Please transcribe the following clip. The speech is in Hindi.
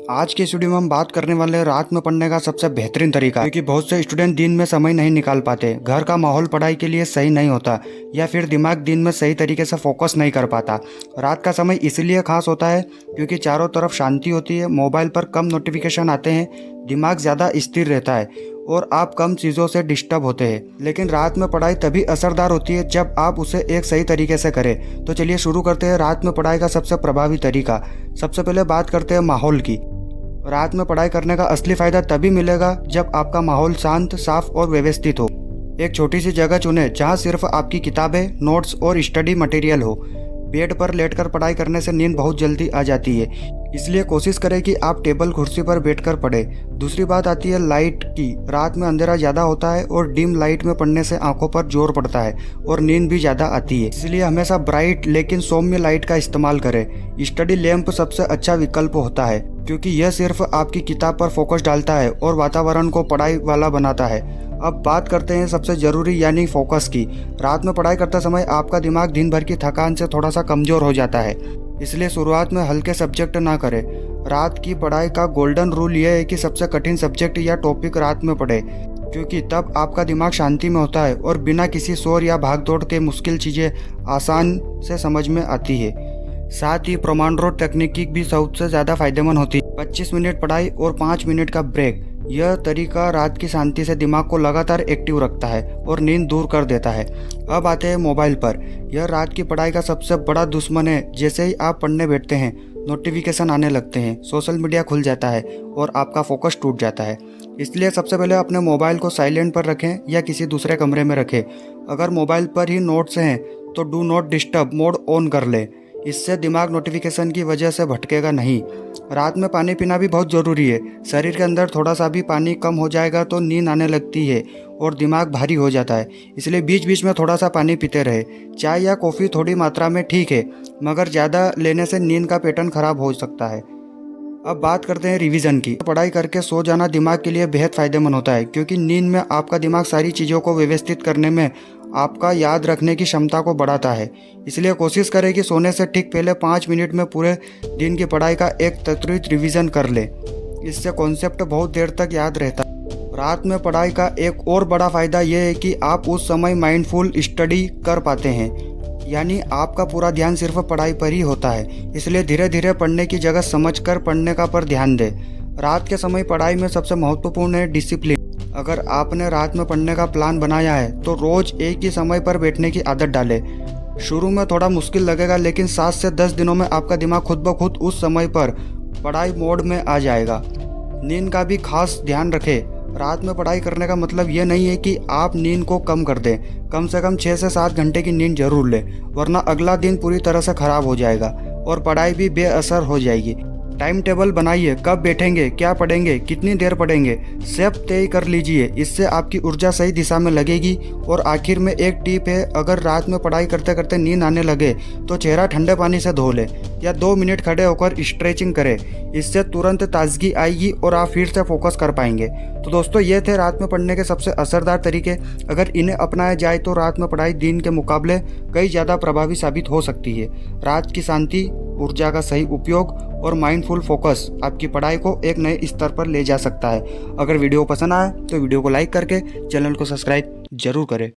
आज की इस वीडियो में हम बात करने वाले हैं रात में पढ़ने का सबसे बेहतरीन तरीका, क्योंकि बहुत से स्टूडेंट दिन में समय नहीं निकाल पाते, घर का माहौल पढ़ाई के लिए सही नहीं होता या फिर दिमाग दिन में सही तरीके से फोकस नहीं कर पाता। रात का समय इसलिए खास होता है क्योंकि चारों तरफ शांति होती है, मोबाइल पर कम नोटिफिकेशन आते हैं, दिमाग ज़्यादा स्थिर रहता है और आप कम चीज़ों से डिस्टर्ब होते हैं। लेकिन रात में पढ़ाई तभी असरदार होती है जब आप उसे एक सही तरीके से करें। तो चलिए शुरू करते हैं रात में पढ़ाई का सबसे प्रभावी तरीका। सबसे पहले बात करते हैं माहौल की। रात में पढ़ाई करने का असली फायदा तभी मिलेगा जब आपका माहौल शांत, साफ और व्यवस्थित हो। एक छोटी सी जगह चुनें जहां सिर्फ आपकी किताबें, नोट्स और स्टडी मटेरियल हो। बेड पर लेटकर पढ़ाई करने से नींद बहुत जल्दी आ जाती है, इसलिए कोशिश करें कि आप टेबल कुर्सी पर बैठकर पढ़ें। दूसरी बात आती है लाइट की। रात में अंधेरा ज़्यादा होता है और डिम लाइट में पढ़ने से आंखों पर जोर पड़ता है और नींद भी ज़्यादा आती है, इसलिए हमेशा ब्राइट लेकिन सौम्य लाइट का इस्तेमाल करें। स्टडी लैंप सबसे अच्छा विकल्प होता है क्योंकि यह सिर्फ आपकी किताब पर फोकस डालता है और वातावरण को पढ़ाई वाला बनाता है। अब बात करते हैं सबसे ज़रूरी यानी फोकस की। रात में पढ़ाई करते समय आपका दिमाग दिन भर की थकान से थोड़ा सा कमज़ोर हो जाता है, इसलिए शुरुआत में हल्के सब्जेक्ट ना करें। रात की पढ़ाई का गोल्डन रूल यह है कि सबसे कठिन सब्जेक्ट या टॉपिक रात में पढ़ें, क्योंकि तब आपका दिमाग शांति में होता है और बिना किसी शोर या भागदौड़ के मुश्किल चीज़ें आसान से समझ में आती है। साथ ही पोमोडोरो टेक्निक भी सबसे ज़्यादा फायदेमंद होती है। 25 मिनट पढ़ाई और 5 मिनट का ब्रेक। यह तरीका रात की शांति से दिमाग को लगातार एक्टिव रखता है और नींद दूर कर देता है। अब आते हैं मोबाइल पर। यह रात की पढ़ाई का सबसे बड़ा दुश्मन है। जैसे ही आप पढ़ने बैठते हैं, नोटिफिकेशन आने लगते हैं, सोशल मीडिया खुल जाता है और आपका फोकस टूट जाता है। इसलिए सबसे पहले अपने मोबाइल को साइलेंट पर रखें या किसी दूसरे कमरे में रखें। अगर मोबाइल पर ही नोट्स हैं तो do not disturb mode on कर लें। इससे दिमाग नोटिफिकेशन की वजह से भटकेगा नहीं। रात में पानी पीना भी बहुत ज़रूरी है। शरीर के अंदर थोड़ा सा भी पानी कम हो जाएगा तो नींद आने लगती है और दिमाग भारी हो जाता है, इसलिए बीच बीच में थोड़ा सा पानी पीते रहे। चाय या कॉफ़ी थोड़ी मात्रा में ठीक है, मगर ज़्यादा लेने से नींद का पैटर्न खराब हो सकता है। अब बात करते हैं रिवीजन की। पढ़ाई करके सो जाना दिमाग के लिए बेहद फ़ायदेमंद होता है, क्योंकि नींद में आपका दिमाग सारी चीज़ों को व्यवस्थित करने में आपका याद रखने की क्षमता को बढ़ाता है। इसलिए कोशिश करें कि सोने से ठीक पहले 5 मिनट में पूरे दिन की पढ़ाई का एक त्वरित रिवीजन कर लें। इससे कॉन्सेप्ट बहुत देर तक याद रहता है। रात में पढ़ाई का एक और बड़ा फ़ायदा यह है कि आप उस समय माइंडफुल स्टडी कर पाते हैं, यानी आपका पूरा ध्यान सिर्फ पढ़ाई पर ही होता है। इसलिए धीरे धीरे पढ़ने की जगह समझकर पढ़ने का पर ध्यान दें। रात के समय पढ़ाई में सबसे महत्वपूर्ण है डिसिप्लिन। अगर आपने रात में पढ़ने का प्लान बनाया है तो रोज़ एक ही समय पर बैठने की आदत डालें। शुरू में थोड़ा मुश्किल लगेगा, लेकिन 7 से 10 दिनों में आपका दिमाग खुद ब खुद उस समय पर पढ़ाई मोड में आ जाएगा। नींद का भी खास ध्यान रखें। रात में पढ़ाई करने का मतलब ये नहीं है कि आप नींद को कम कर दें। कम से कम 6 से 7 घंटे की नींद जरूर लें, वरना अगला दिन पूरी तरह से ख़राब हो जाएगा और पढ़ाई भी बेअसर हो जाएगी। टाइम टेबल बनाइए, कब बैठेंगे, क्या पढ़ेंगे, कितनी देर पढ़ेंगे, सब तय कर लीजिए। इससे आपकी ऊर्जा सही दिशा में लगेगी। और आखिर में एक टिप है, अगर रात में पढ़ाई करते करते नींद आने लगे तो चेहरा ठंडे पानी से धो लें या 2 मिनट खड़े होकर स्ट्रेचिंग करें। इससे तुरंत ताजगी आएगी और आप फिर से फोकस कर पाएंगे। तो दोस्तों, ये थे रात में पढ़ने के सबसे असरदार तरीके। अगर इन्हें अपनाया जाए तो रात में पढ़ाई दिन के मुकाबले कई ज़्यादा प्रभावी साबित हो सकती है। रात की शांति, ऊर्जा का सही उपयोग और माइंडफुल फोकस आपकी पढ़ाई को एक नए स्तर पर ले जा सकता है। अगर वीडियो पसंद आए तो वीडियो को लाइक करके चैनल को सब्सक्राइब जरूर करें।